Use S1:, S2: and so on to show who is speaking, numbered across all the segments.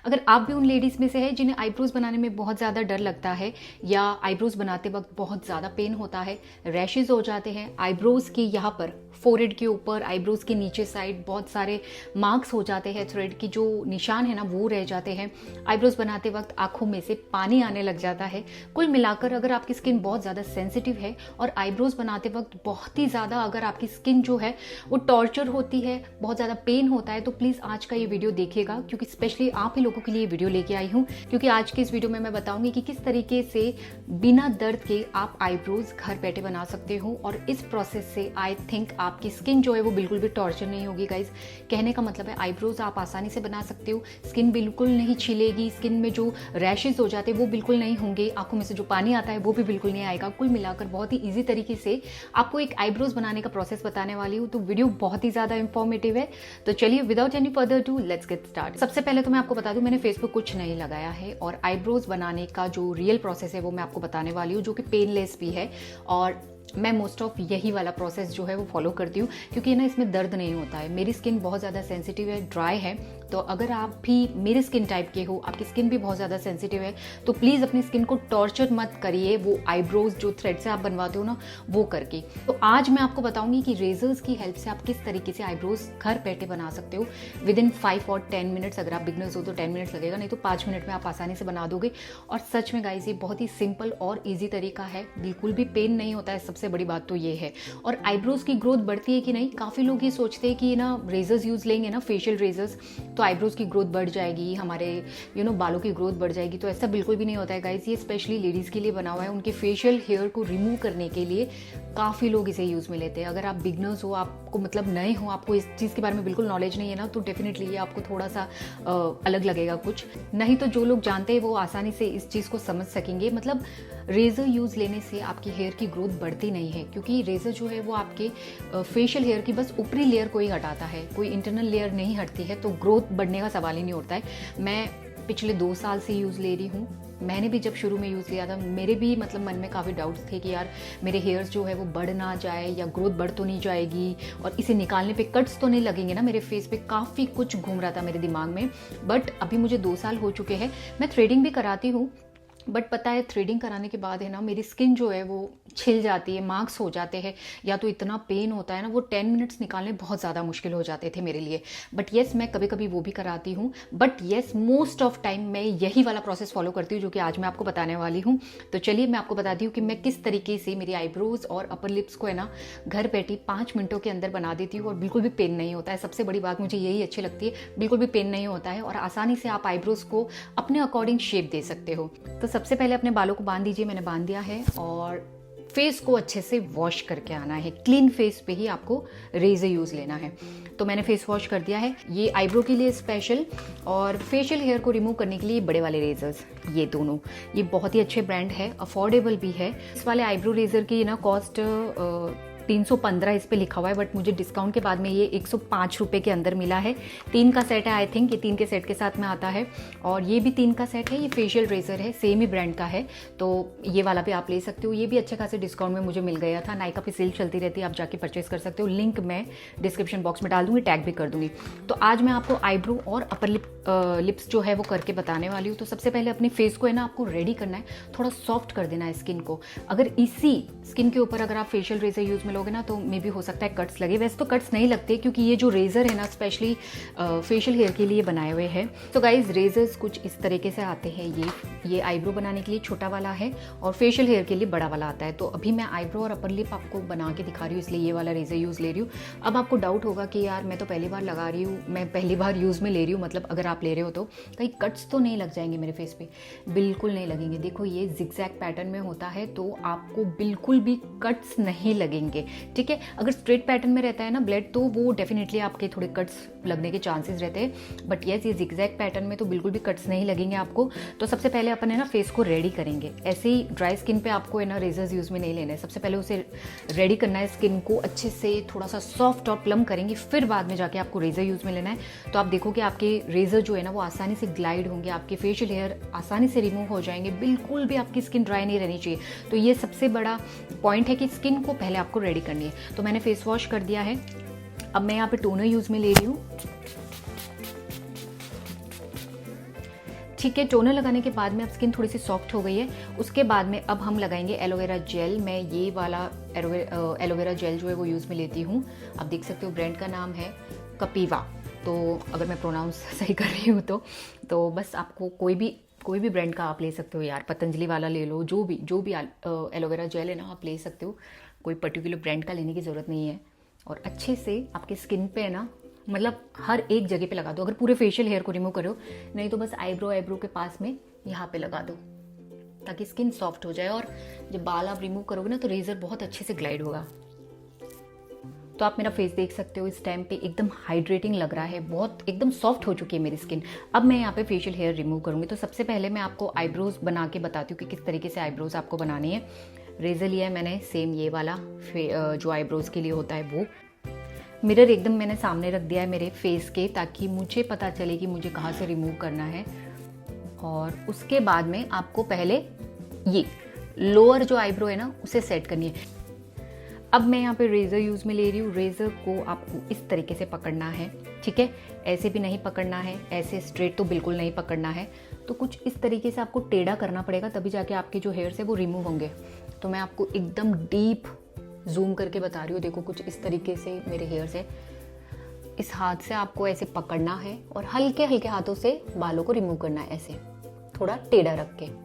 S1: अगर आप भी उन लेडीज़ में से है जिन्हें आईब्रोज बनाने में बहुत ज़्यादा डर लगता है या आईब्रोज बनाते वक्त बहुत ज़्यादा पेन होता है, रैशेज हो जाते हैं, आईब्रोज के यहाँ पर फोरहेड के ऊपर, आईब्रोज के नीचे साइड बहुत सारे मार्क्स हो जाते हैं, थ्रेड की जो निशान है ना वो रह जाते हैं, आईब्रोज बनाते वक्त आंखों में से पानी आने लग जाता है। कुल मिलाकर अगर आपकी स्किन बहुत ज़्यादा सेंसिटिव है और आईब्रोज बनाते वक्त बहुत ही ज़्यादा अगर आपकी स्किन जो है वो टॉर्चर होती है, बहुत ज़्यादा पेन होता है, तो प्लीज़ आज का ये वीडियो देखिएगा, क्योंकि स्पेशली आप ही लोगों के लिए वीडियो लेके आई हूँ। क्योंकि आज की इस वीडियो में मैं बताऊंगी कि किस तरीके से बिना दर्द के आप आईब्रोज घर बैठे बना सकते हो और इस प्रोसेस से आई थिंक आपकी स्किन जो है वो बिल्कुल भी टॉर्चर नहीं होगी गाइज। कहने का मतलब है आईब्रोज आप आसानी से बना सकते हो, स्किन बिल्कुल नहीं छिलेगी, स्किन में जो रैशेज हो जाते हैं वो बिल्कुल नहीं होंगे, आंखों में से जो पानी आता है वो भी बिल्कुल नहीं आएगा। कुल मिलाकर बहुत ही ईजी तरीके से आपको एक आईब्रोज बनाने का प्रोसेस बताने वाली हूँ, तो वीडियो बहुत ही ज्यादा इंफॉर्मेटिव है। तो चलिए without any further do let's get start. सबसे पहले तो मैं आपको बता दूं मैंने फेस पे कुछ नहीं लगाया है और आईब्रोज बनाने का जो रियल प्रोसेस है वो मैं आपको बताने वाली हूँ, जो कि पेनलेस भी है। और मैं मोस्ट ऑफ यही वाला प्रोसेस जो है वो फॉलो करती हूँ, क्योंकि ना इसमें दर्द नहीं होता है। मेरी स्किन बहुत ज़्यादा सेंसिटिव है, ड्राई है, तो अगर आप भी मेरे स्किन टाइप के हो, आपकी स्किन भी बहुत ज़्यादा सेंसिटिव है, तो प्लीज़ अपनी स्किन को टॉर्चर मत करिए वो आईब्रोज जो थ्रेड से आप बनवाते हो ना वो करके। तो आज मैं आपको बताऊंगी कि रेजर्स की हेल्प से आप किस तरीके से आईब्रोज घर बैठे बना सकते हो विद इन 5 और 10 मिनट्स। अगर आप बिगनर्स हो तो 10 मिनट्स लगेगा, नहीं तो 5 मिनट में आप आसानी से बना दोगे। और सच में गाइस ये बहुत ही सिंपल और ईजी तरीका है, बिल्कुल भी पेन नहीं होता है, सबसे बड़ी बात तो ये है। और आईब्रोज की ग्रोथ बढ़ती है कि नहीं, काफ़ी लोग ये सोचते हैं कि ना रेजर्स यूज लेंगे ना, फेशियल रेजर्स, तो आईब्रोज की ग्रोथ बढ़ जाएगी, हमारे बालों की ग्रोथ बढ़ जाएगी। तो ऐसा बिल्कुल भी नहीं होता है गाइस, ये स्पेशली लेडीज़ के लिए बना हुआ है, उनके फेशियल हेयर को रिमूव करने के लिए काफ़ी लोग इसे यूज़ में लेते हैं। अगर आप बिगनर्स हो, आपको मतलब नए हो, आपको इस चीज़ के बारे में बिल्कुल नॉलेज नहीं है ना, तो डेफिनेटली ये आपको थोड़ा सा अलग लगेगा कुछ। नहीं तो जो लोग जानते हैं वो आसानी से इस चीज़ को समझ सकेंगे। मतलब रेज़र यूज़ लेने से आपकी हेयर की ग्रोथ बढ़ती नहीं है, क्योंकि रेज़र जो है वो आपके फेशियल हेयर की बस ऊपरी लेयर को ही हटाता है, कोई इंटरनल लेयर नहीं हटती है, तो ग्रोथ बढ़ने का सवाल ही नहीं उठता है। मैं पिछले 2 साल से यूज़ ले रही हूँ। मैंने भी जब शुरू में यूज़ लिया था मेरे भी मतलब मन में काफ़ी डाउट्स थे कि यार मेरे हेयर्स जो है वो बढ़ ना जाए या ग्रोथ बढ़ तो नहीं जाएगी और इसे निकालने पे कट्स तो नहीं लगेंगे ना मेरे फेस पे, काफ़ी कुछ घूम रहा था मेरे दिमाग में। बट अभी मुझे 2 साल हो चुके हैं, मैं थ्रेडिंग भी कराती हूँ, बट पता है थ्रेडिंग कराने के बाद है ना मेरी स्किन जो है वो छिल जाती है, मार्क्स हो जाते हैं, या तो इतना पेन होता है ना, वो 10 मिनट्स निकालने बहुत ज़्यादा मुश्किल हो जाते थे मेरे लिए। बट येस मैं कभी कभी वो भी कराती हूँ, but yes most of time मैं यही वाला प्रोसेस फॉलो करती हूँ जो कि आज मैं आपको बताने वाली हूँ। तो चलिए मैं आपको बताती हूँ कि मैं किस तरीके से मेरी आईब्रोज और अपर लिप्स को है ना घर बैठी 5 मिनटों के अंदर बना देती हूँ और बिल्कुल भी पेन नहीं होता है। सबसे बड़ी बात मुझे यही अच्छी लगती है, बिल्कुल भी पेन नहीं होता है और आसानी से आप आईब्रोज को अपने अकॉर्डिंग शेप दे सकते हो। तो सबसे पहले अपने बालों को बांध दीजिए, मैंने बांध दिया है, और फेस को अच्छे से वॉश करके आना है। क्लीन फेस पे ही आपको रेजर यूज़ लेना है। तो मैंने फेस वॉश कर दिया है। ये आईब्रो के लिए स्पेशल और फेशियल हेयर को रिमूव करने के लिए बड़े वाले रेजर्स, ये दोनों, ये बहुत ही अच्छे ब्रांड है, अफोर्डेबल भी है। इस वाले आईब्रो रेजर की ना कॉस्ट 315 इस पे लिखा हुआ है, बट मुझे डिस्काउंट के बाद में ये 105 रुपये के अंदर मिला है। 3 का सेट है आई थिंक, ये 3 के सेट के साथ में आता है, और ये भी 3 का सेट है। ये फेशियल रेजर है, सेम ही ब्रांड का है, तो ये वाला भी आप ले सकते हो। ये भी अच्छे खासे डिस्काउंट में मुझे मिल गया था, नाइका पे सेल चलती रहती है, आप जाके परचेज कर सकते हो। लिंक मैं डिस्क्रिप्शन बॉक्स में डाल दूंगी, टैग भी कर दूंगी। तो आज मैं आपको आईब्रो और अपर लिप्स जो है वो करके बताने वाली हूँ। तो सबसे पहले अपने फेस को है ना आपको रेडी करना है, थोड़ा सॉफ्ट कर देना है स्किन को। अगर इसी स्किन के ऊपर अगर आप फेशियल रेजर यूज में लोगे ना तो मे बी हो सकता है कट्स लगे। वैसे तो कट्स नहीं लगते, क्योंकि ये जो रेजर है ना स्पेशली फेशियल हेयर के लिए बनाए हुए हैं। तो गाइज रेजर्स कुछ इस तरीके से आते हैं। ये आईब्रो बनाने के लिए छोटा वाला है और फेशियल हेयर के लिए बड़ा वाला आता है। तो अभी मैं आईब्रो और अपर लिप आपको बना के दिखा रही हूँ, इसलिए ये वाला रेजर यूज ले रही हूँ। अब आपको डाउट होगा कि यार मैं तो पहली बार लगा रही हूँ, मैं पहली बार यूज में ले रही हूँ, मतलब अगर आप ले रहे हो तो कहीं कट्स तो नहीं लग जाएंगे मेरे फेस पे? बिल्कुल नहीं लगेंगे। देखो ये जिगजैग पैटर्न में होता है, तो आपको बिल्कुल भी कट्स नहीं लगेंगे, ठीक है। अगर स्ट्रेट पैटर्न में रहता है ना ब्लेड, तो वो डेफिनेटली आपके थोड़े कट्स लगने के चांसेस रहते हैं, बट यस ये जिगजैग पैटर्न में तो बिल्कुल भी कट्स नहीं लगेंगे आपको। तो सबसे पहले अपन है ना फेस को रेडी करेंगे। ऐसे ही ड्राई स्किन पे आपको है ना रेजर्स यूज में नहीं लेना है, सबसे पहले उसे रेडी करना है, स्किन को अच्छे से थोड़ा सा सॉफ्ट और प्लम करेंगे, फिर बाद में जाके आपको रेजर यूज में लेना है। तो आप देखो कि आपके रेजर जो है ना वो आसानी से ग्लाइड होंगे, आपके फेशियल हेयर आसानी से रिमूव हो जाएंगे, बिल्कुल भी आपकी स्किन ड्राई नहीं रहनी चाहिए। तो ये सबसे बड़ा पॉइंट है कि स्किन को पहले आपको रेडी करनी है। तो मैंने फेस वॉश कर दिया है। अब मैं यहाँ पे टोनर यूज में ले रही हूँ। ठीक है, टोनर लगाने के बाद में अब स्किन थोड़ी सी सॉफ्ट हो गई है। उसके बाद में अब हम लगाएंगे एलोवेरा जेल। मैं ये वाला एलोवेरा जेल जो है वो यूज़ में लेती हूँ। आप देख सकते हो ब्रांड का नाम है कपीवा। तो अगर मैं प्रोनाउंस सही कर रही हूँ तो बस आपको कोई भी ब्रांड का आप ले सकते हो यार, पतंजलि वाला ले लो, जो भी एलोवेरा जेल है ना आप ले सकते हो, कोई पर्टिकुलर ब्रांड का लेने की ज़रूरत नहीं है। और अच्छे से आपके स्किन पे है ना, मतलब हर एक जगह पे लगा दो। अगर पूरे फेशियल हेयर को रिमूव करो, नहीं तो बस आईब्रो के पास में यहाँ पे लगा दो, ताकि स्किन सॉफ्ट हो जाए। और जब बाल आप रिमूव करोगे ना तो रेजर बहुत अच्छे से ग्लाइड होगा। तो आप मेरा फेस देख सकते हो, इस टाइम पे एकदम हाइड्रेटिंग लग रहा है, बहुत एकदम सॉफ्ट हो चुकी है मेरी स्किन। अब मैं यहाँ पे फेशियल हेयर रिमूव करूँगी। तो सबसे पहले मैं आपको आईब्रोज बना के बताती हूँ कि किस तरीके से आईब्रोज आपको बनानी है। रेजर लिया है मैंने, सेम ये वाला जो आईब्रोज के लिए होता है वो। मिरर एकदम मैंने सामने रख दिया है मेरे फेस के, ताकि मुझे पता चले कि मुझे कहाँ से रिमूव करना है। और उसके बाद में आपको पहले ये लोअर जो आईब्रो है ना उसे सेट करनी है। अब मैं यहाँ पे रेज़र यूज़ में ले रही हूँ। रेज़र को आपको इस तरीके से पकड़ना है, ठीक है, ऐसे भी नहीं पकड़ना है, ऐसे स्ट्रेट तो बिल्कुल नहीं पकड़ना है। तो कुछ इस तरीके से आपको टेढ़ा करना पड़ेगा, तभी जाके आपके जो हेयर्स है वो रिमूव होंगे। तो मैं आपको एकदम डीप जूम करके बता रही हूँ। देखो कुछ इस तरीके से मेरे हेयर्स है। इस हाथ से आपको ऐसे पकड़ना है और हल्के हल्के हाथों से बालों को रिमूव करना है, ऐसे थोड़ा टेढ़ा रख के।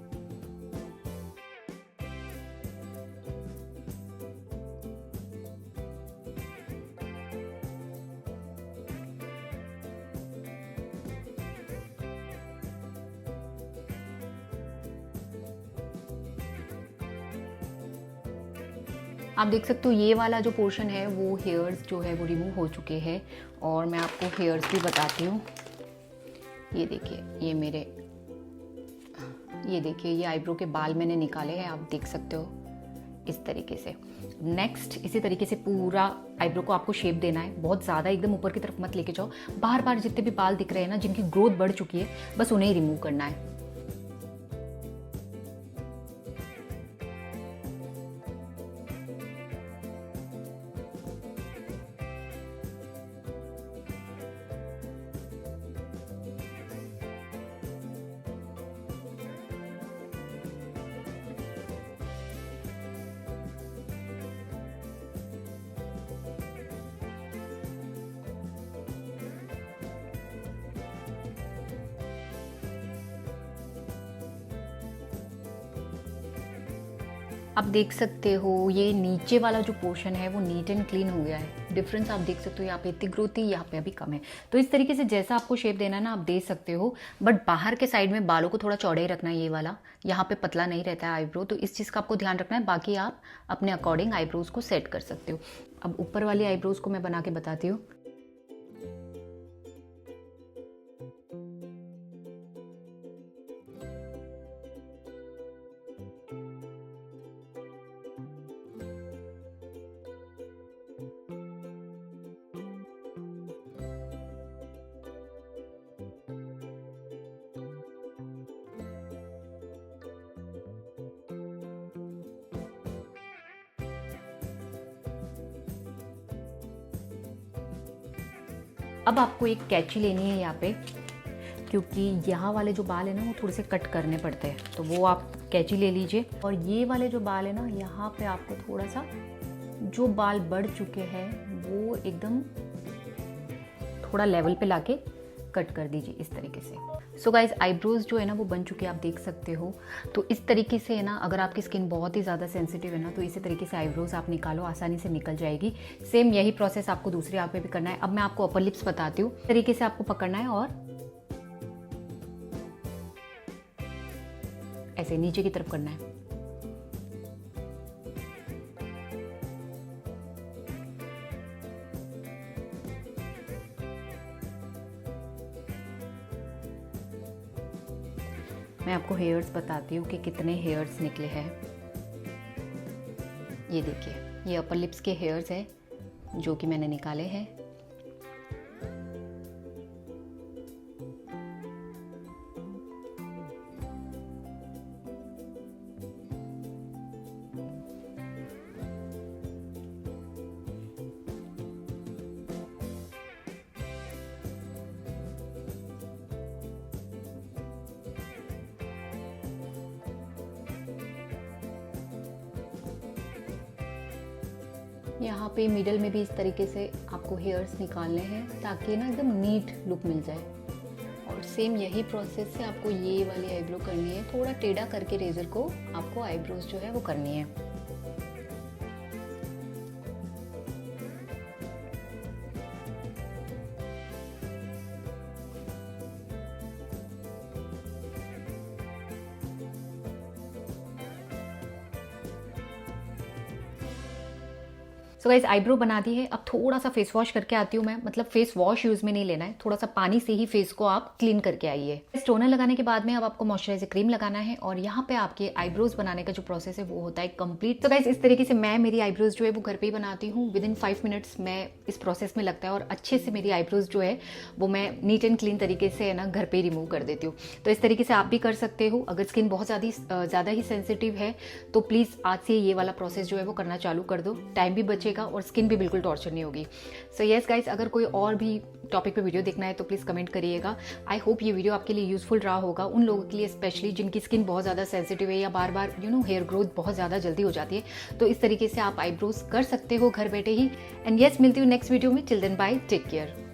S1: आप देख सकते हो ये वाला जो पोर्शन है वो हेयर्स जो है वो रिमूव हो चुके हैं। और मैं आपको हेयर्स भी बताती हूँ। ये देखिए, ये देखिए, ये आईब्रो के बाल मैंने निकाले हैं, आप देख सकते हो इस तरीके से। नेक्स्ट इसी तरीके से पूरा आईब्रो को आपको शेप देना है। बहुत ज़्यादा एकदम ऊपर की तरफ मत लेके जाओ। बार बार जितने भी बाल दिख रहे हैं ना, जिनकी ग्रोथ बढ़ चुकी है, बस उन्हें ही रिमूव करना है। आप देख सकते हो ये नीचे वाला जो पोर्शन है वो नीट एंड क्लीन हो गया है। डिफरेंस आप देख सकते हो, यहाँ पे इतनी ग्रोथ थी, यहाँ पे अभी कम है। तो इस तरीके से जैसा आपको शेप देना है ना आप दे सकते हो, बट बाहर के साइड में बालों को थोड़ा चौड़ा ही रखना है। ये वाला यहाँ पे पतला नहीं रहता है आईब्रो, तो इस चीज़ का आपको ध्यान रखना है। बाकी आप अपने अकॉर्डिंग आईब्रोज को सेट कर सकते हो। अब ऊपर वाली आईब्रोज को मैं बना के बताती हूँ। अब आपको एक कैंची लेनी है यहाँ पे, क्योंकि यहाँ वाले जो बाल है ना वो थोड़े से कट करने पड़ते हैं, तो वो आप कैंची ले लीजिए। और ये वाले जो बाल है ना, यहाँ पे आपको थोड़ा सा जो बाल बढ़ चुके हैं वो एकदम थोड़ा लेवल पे लाके कट कर दीजिए इस तरीके से। सो गाइज आईब्रोज जो है ना वो बन चुके हैं, आप देख सकते हो। तो इस तरीके से है ना, अगर आपकी स्किन बहुत ही ज़्यादा सेंसिटिव है ना, तो इसी तरीके से आईब्रोज आप निकालो, आसानी से निकल जाएगी। सेम यही प्रोसेस आपको दूसरे आंख पे भी करना है। अब मैं आपको अपर लिप्स बताती हूँ। तरीके से आपको पकड़ना है और ऐसे नीचे की तरफ करना है। मैं आपको हेयर्स बताती हूँ कि कितने हेयर्स निकले हैं। ये देखिए, ये अपर लिप्स के हेयर्स हैं जो कि मैंने निकाले हैं। यहाँ पे मिडल में भी इस तरीके से आपको हेयर्स निकालने हैं ताकि ना एकदम नीट लुक मिल जाए। और सेम यही प्रोसेस से आपको ये वाली आईब्रो करनी है, थोड़ा टेढ़ा करके रेजर को आपको आईब्रोज जो है वो करनी है। सो गाइस आईब्रो बना दी है। अब थोड़ा सा फेस वॉश करके आती हूँ मैं, मतलब फेस वॉश यूज में नहीं लेना है, थोड़ा सा पानी से ही फेस को आप क्लीन करके आइए। टोनर लगाने के बाद में अब आपको मॉइस्चराइजर क्रीम लगाना है और यहाँ पे आपके आईब्रोज बनाने का जो प्रोसेस है वो होता है कंप्लीट। तो गाइस इस तरीके से मैं मेरी आईब्रोज जो है वो घर पे ही बनाती हूँ। विद इन 5 मिनट्स मैं इस प्रोसेस में लगता है और अच्छे से मेरी आईब्रोज जो है वो मैं नीट एंड क्लीन तरीके से है ना घर पे ही रिमूव कर देती हूँ। तो इस तरीके से आप भी कर सकते हो। अगर स्किन बहुत ज़्यादा ही सेंसिटिव है तो प्लीज़ आज से ये वाला प्रोसेस जो है वो करना चालू कर दो, टाइम भी बचेगा और स्किन भी बिल्कुल टॉर्चर नहीं होगी। सो यस गाइस, अगर कोई और भी टॉपिक पे वीडियो देखना है तो प्लीज़ कमेंट करिएगा। आई होप ये वीडियो आपके लिए यूजफुल रहा होगा, उन लोगों के लिए स्पेशली जिनकी स्किन बहुत ज़्यादा सेंसिटिव है या बार बार हेयर ग्रोथ बहुत ज़्यादा जल्दी हो जाती है। तो इस तरीके से आप आईब्रोज कर सकते हो घर बैठे ही। एंड यस, मिलती हूँ नेक्स्ट वीडियो में। Till then bye, take care.